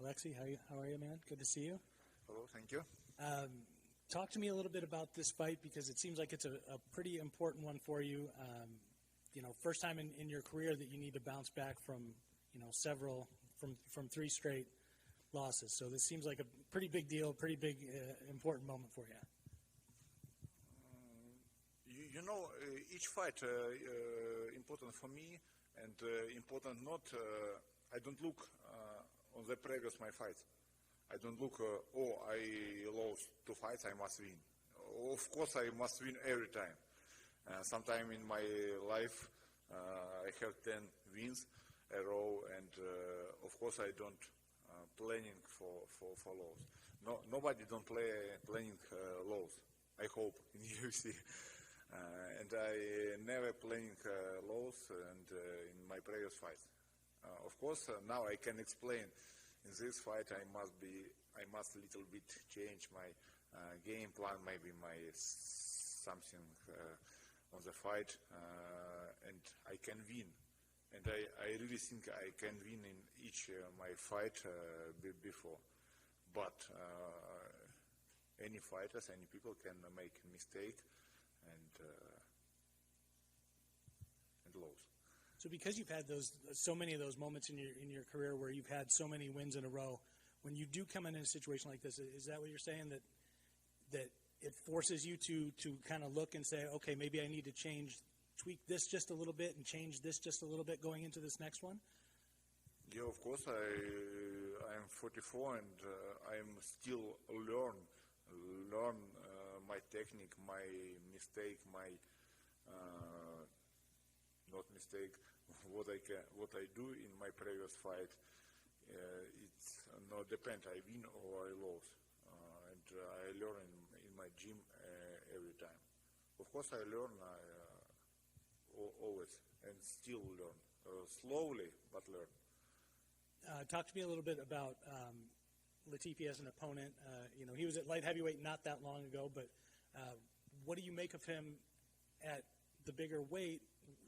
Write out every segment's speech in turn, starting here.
Aleksei, how are you, man? Good to see you. Hello, thank you. Talk to me a little bit about this fight because it seems like it's a pretty important one for you. First time in your career that you need to bounce back from, from 3 straight losses. So this seems like a pretty big deal, pretty big, important moment for you. Each fight important for me and important not. I don't look on the previous my fights. I don't look. I lost 2 fights. I must win. Of course, I must win every time. Sometime in my life, I have 10 wins a row, and of course, I don't planning for loss. No, nobody don't planning loss. I hope in UFC. And I never planning loss and in my previous fights. Of course, now I can explain. In this fight, I must little bit change my game plan, maybe my something on the fight, and I can win. And I really think I can win in each my fight before. But any fighters, any people can make mistake and lose. So because you've had so many of those moments in your career where you've had so many wins in a row, when you do come in a situation like this, is that what you're saying, that it forces you to kind of look and say, okay, maybe I need to tweak this just a little bit and change this just a little bit going into this next one? Yeah, of course. I'm 44 and I'm still learn my technique, my mistake, my not mistake, what I do in my previous fight. It's not depend. I win or I lose, and I learn in my gym every time. Of course, I learn always and still learn slowly, but learn. Talk to me a little bit about Latifi as an opponent. He was at light heavyweight not that long ago, but what do you make of him at the bigger weight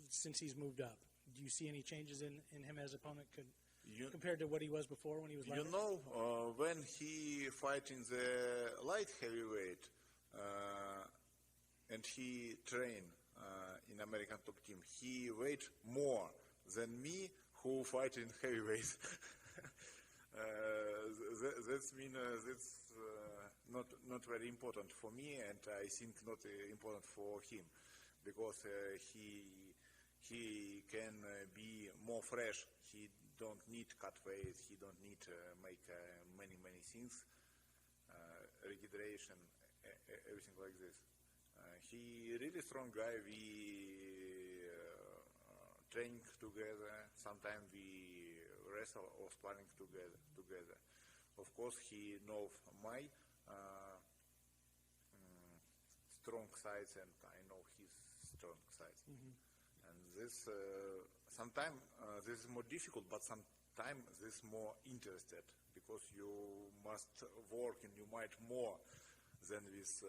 since he's moved up? Do you see any changes in him as opponent compared to what he was before when he was lighter? When he fight in the light heavyweight and he train in American top team, he weight more than me who fight in heavyweight. That's mean that's not very important for me, and I think not important for him, because he can be more fresh. He don't need cut weight. He don't need make many things, regeneration, everything like this. He really strong guy. We training together. Sometimes we wrestle or sparring together. Of course, he knows my strong sides, and I know his strong sides. Mm-hmm. And this sometimes this is more difficult, but sometimes this is more interested, because you must work and you might more than with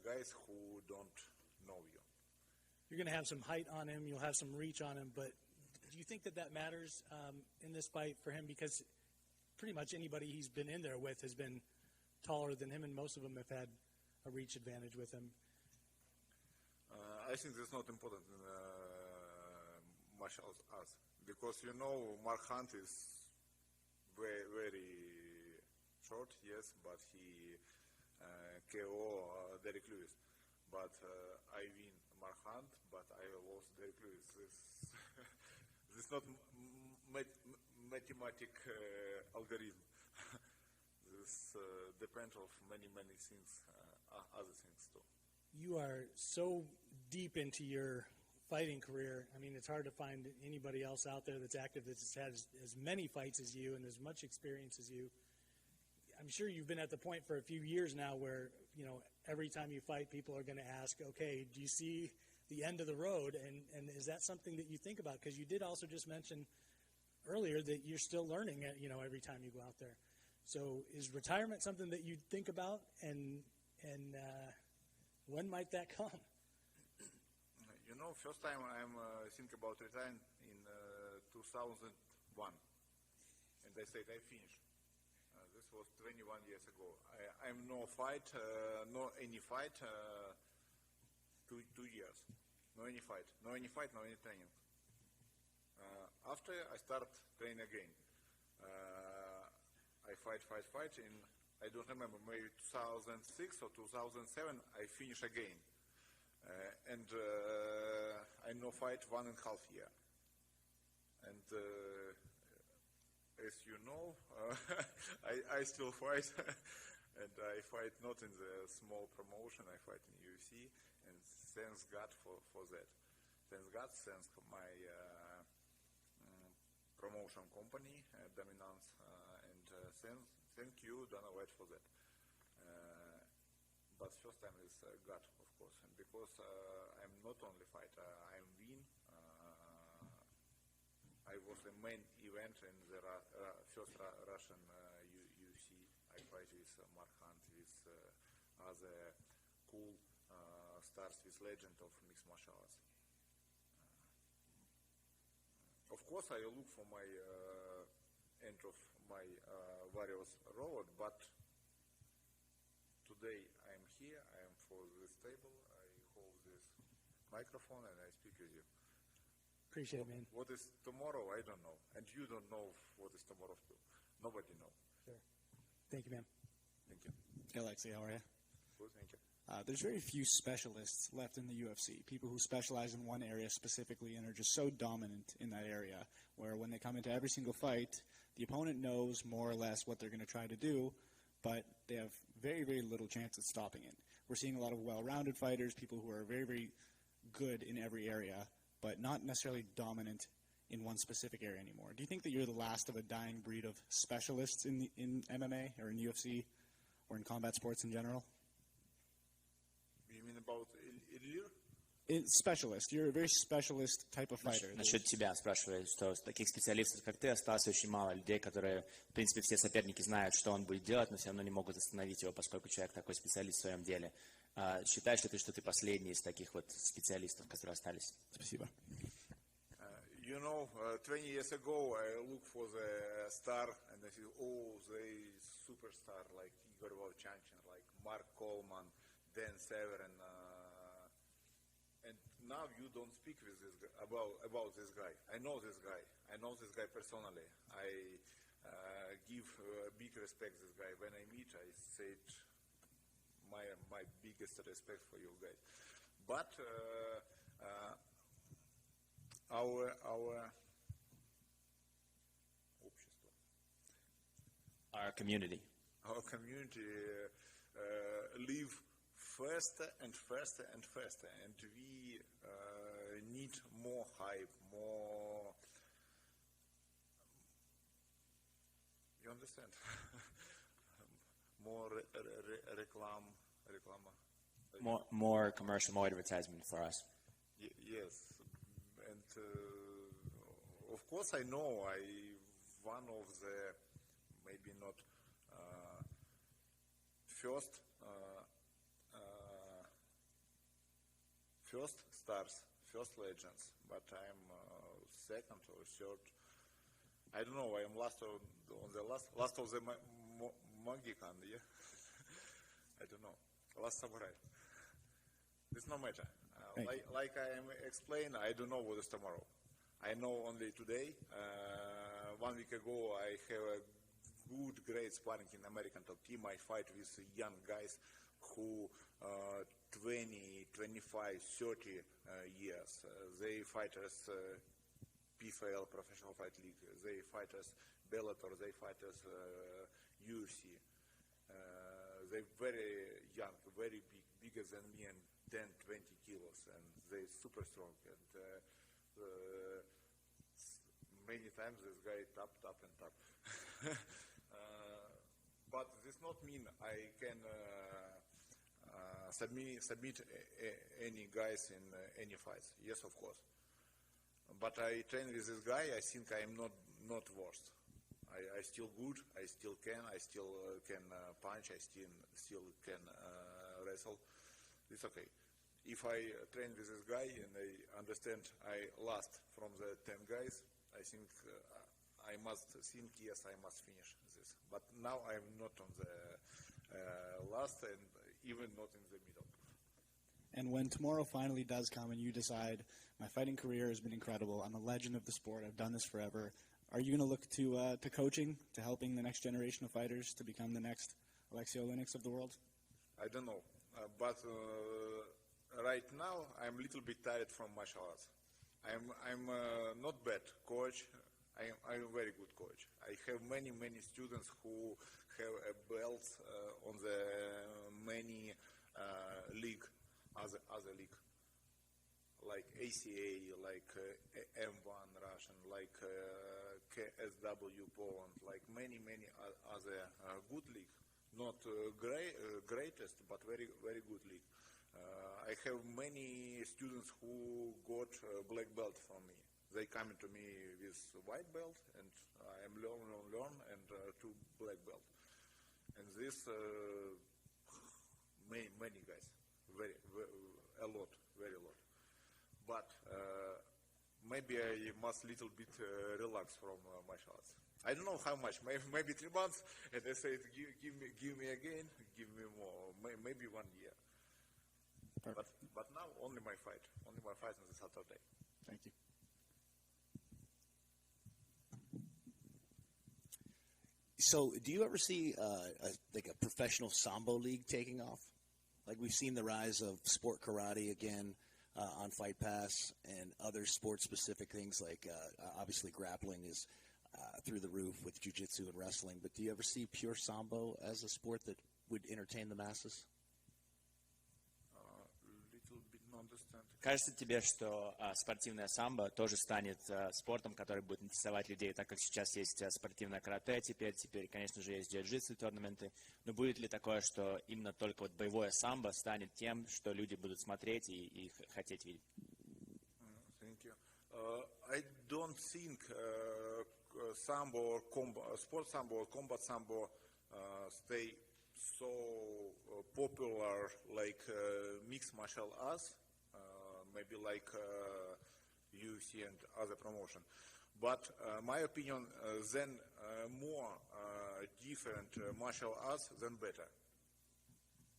guys who don't know you. You're going to have some height on him. You'll have some reach on him. But do you think that matters in this fight for him? Because pretty much anybody he's been in there with has been taller than him, and most of them have had a reach advantage with him. I think that's not important in martial arts, because Mark Hunt is very, very short, yes, but he KO Derek Lewis. But I win Mark Hunt, but I lost Derek Lewis. This is not mathematic algorithm. This depends on many things, other things too. You are so deep into your fighting career. I mean, it's hard to find anybody else out there that's active that's had as many fights as you and as much experience as you. I'm sure you've been at the point for a few years now where, every time you fight, people are going to ask, okay, do you see the end of the road? And is that something that you think about? Because you did also just mention earlier that you're still learning, every time you go out there. So is retirement something that you think about, and when might that come? First time I'm think about retiring in 2001, and I said I finished. this was 21 years ago. I'm no fight, no any fight, 2 years. No any fight, no any training. After I start training again. I fight in, I don't remember, maybe 2006 or 2007, I finish again. And I no fight 1.5 year. And as you know, I still fight. And I fight not in the small promotion, I fight in UFC. And thanks God for that. Thanks God, thanks for my promotion company, Dominance, and thank you, Dana White, for that. But first time is God, of course, and because I'm not only fighter, I'm win. I was the main event in the first Russian UFC. I fight with Mark Hunt, with other cool stars, with legend of mixed martial arts. Of course, I look for my end of my various road, but today I'm here, I am for this table, I hold this microphone and I speak with you. Appreciate it, man. What is tomorrow, I don't know. And you don't know what is tomorrow too. Nobody knows. Sure. Thank you, man. Thank you. Hey, Aleksei, how are you? Good, thank you. There's very few specialists left in the UFC, people who specialize in one area specifically and are just so dominant in that area, where when they come into every single fight, the opponent knows more or less what they're going to try to do, but they have very, very little chance of stopping it. We're seeing a lot of well-rounded fighters, people who are very, very good in every area, but not necessarily dominant in one specific area anymore. Do you think that you're the last of a dying breed of specialists in MMA or in UFC or in combat sports in general? You mean about Ilir? Specialist. You're a very specialist type of fighter. Насчет тебя спрашиваю, что таких специалистов, как ты, осталось очень мало людей, которые, в принципе, все соперники знают, что он будет делать, но все равно не могут остановить его, поскольку человек такой специалист в своем деле. Считаешь ли ты, что ты последний из таких вот специалистов, которые остались? Спасибо. You know, 20 years ago, I looked for the star, and I said, oh, they superstar like Igor Vovchanchin, like Mark Coleman, Dan Severn, and now you don't speak with this guy, about this guy. I know this guy. I know this guy personally. I give big respect this guy. When I meet, I said my biggest respect for you guys. But our community. Our community live faster and faster and faster, and we need more hype, more. You understand? More reclama. More commercial, more advertisement for us. Yes, and of course I know one of the maybe not first stars, first legends, but I'm second or third. I don't know. I am last of the Mohican, yeah. I don't know. Last samurai. It's no matter. Like I am explained, I don't know what is tomorrow. I know only today. 1 week ago, I have a good, great sparring in American top team. I fight with young guys who 20, 25, 30 years. They fighters PFL, Professional Fight League. They fighters Bellator. They fighters UFC. They're very young, very big, bigger than me, and 10, 20 kilos, and they're super strong. And many times this guy tap, and tap. But this not mean I can submit any guys in any fights. Yes, of course. But I train with this guy. I think I am not worst. I still good. I still can punch. I still can wrestle. It's okay. If I train with this guy and I understand I lost from the 10 guys, I think I must think, yes, I must finish this. But now I'm not on the last and even not in the middle. And when tomorrow finally does come and you decide, my fighting career has been incredible, I'm a legend of the sport, I've done this forever, are you going to look to coaching, to helping the next generation of fighters to become the next Aleksei Oleinik of the world? I don't know. But right now I'm a little bit tired from martial arts. I'm not bad coach. I'm a very good coach. I have many students who have a belt on the many league, other league, like ACA, like M1 Russian, like KSW Poland, like many other good league. Not greatest, but very good league. I have many students who got black belt from me. They come to me with white belt, and I am learn, and to black belt. And this many guys, very a lot. But maybe I must little bit relax from martial arts. I don't know how much. Maybe 3 months, and I say, give me again, give me more. Maybe 1 year. But now only my fight on the Saturday. Thank you. So, do you ever see like a professional Sambo league taking off? Like we've seen the rise of sport karate again on Fight Pass and other sport-specific things like obviously grappling is through the roof with jiu-jitsu and wrestling. But do you ever see pure Sambo as a sport that would entertain the masses? Little bit not understand. Кажется тебе, что спортивная самбо тоже станет спортом, который будет интересовать людей, так как сейчас есть спортивное карате, теперь, конечно же, есть джиу-джитсу турнаменты, но будет ли такое, что именно только вот боевое самбо станет тем, что люди будут смотреть и хотеть видеть? Thank you. I don't think sambo or sport sambo or combat sambo stay so popular like mixed martial arts. Maybe like UFC and other promotion. But my opinion, then more different martial arts, then better.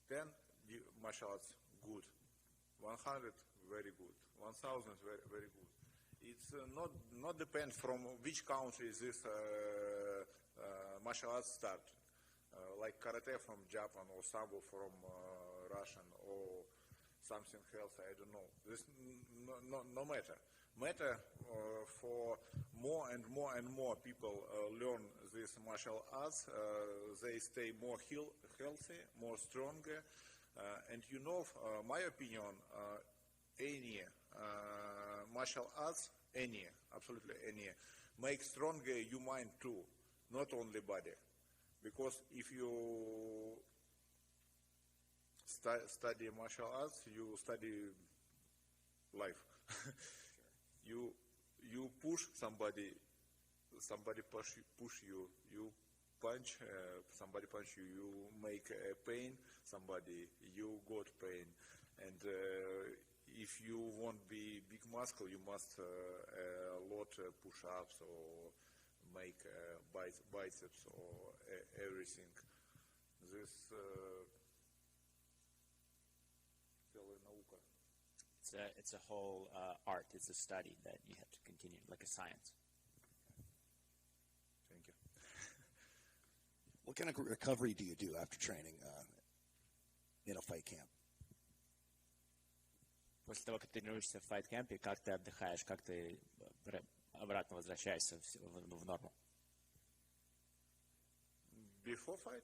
10 martial arts, good. 100, very good. 1,000, very good. It's not depend from which country this martial arts start. Like karate from Japan or sambo from Russian or something else, I don't know. This no matter. Matter for more and more people learn this martial arts. They stay more healthy, more stronger. And you know, my opinion, any martial arts, absolutely any, make stronger your mind too, not only body. Because if you study martial arts, you study life. You push somebody push you. You punch, somebody punch you. You make pain, somebody you got pain. And if you want be big muscle, you must a lot push-ups or make biceps or everything. This. It's a whole art. It's a study that you have to continue, like a science. Thank you. What kind of recovery do you do after training in a fight camp? После того, как ты тренируешься в файт-кемпе, как ты отдыхаешь, как ты обратно возвращаешься в норму? Before fight?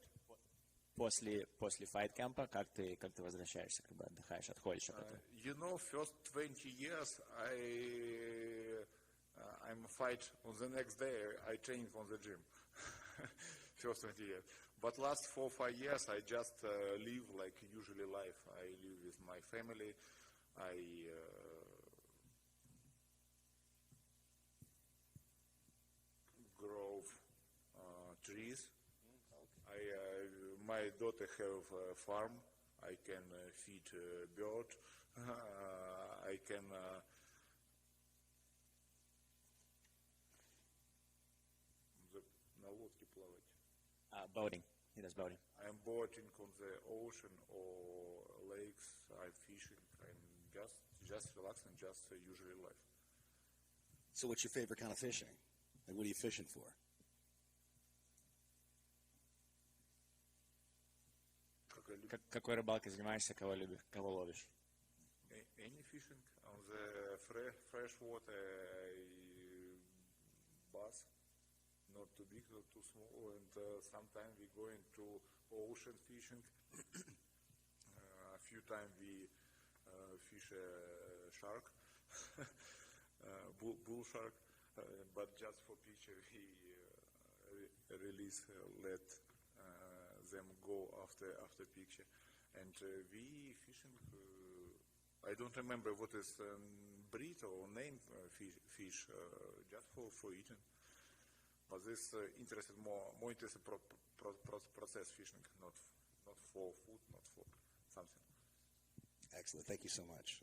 После файт-кемпа, как ты возвращаешься, как бы отдыхаешь, отходишь от этого? You know, first 20 years I'm fight on the next day. I train on the gym. First 20 years. But last 4-5 years I just live like usually life. I live with my family. I grow trees. My daughter have a farm. I can feed bird. I can лодки плавать. Boating. He does boating. I'm boating on the ocean or lakes. I'm fishing. I'm just relaxing, just usually life. So what's your favorite kind of fishing? Like, what are you fishing for? Какой рыбалкой занимаешься, кого любишь, кого ловишь? Any fishing on the fresh water, bass, not too big, not too small, and sometimes we go into ocean fishing. A few times we fish a shark, bull shark, but just for picture we release, let them go after picture, and we fishing. I don't remember what is breed or name fish, just for eating. But this interested more interested process fishing, not for food, not for something. Excellent. Thank you so much.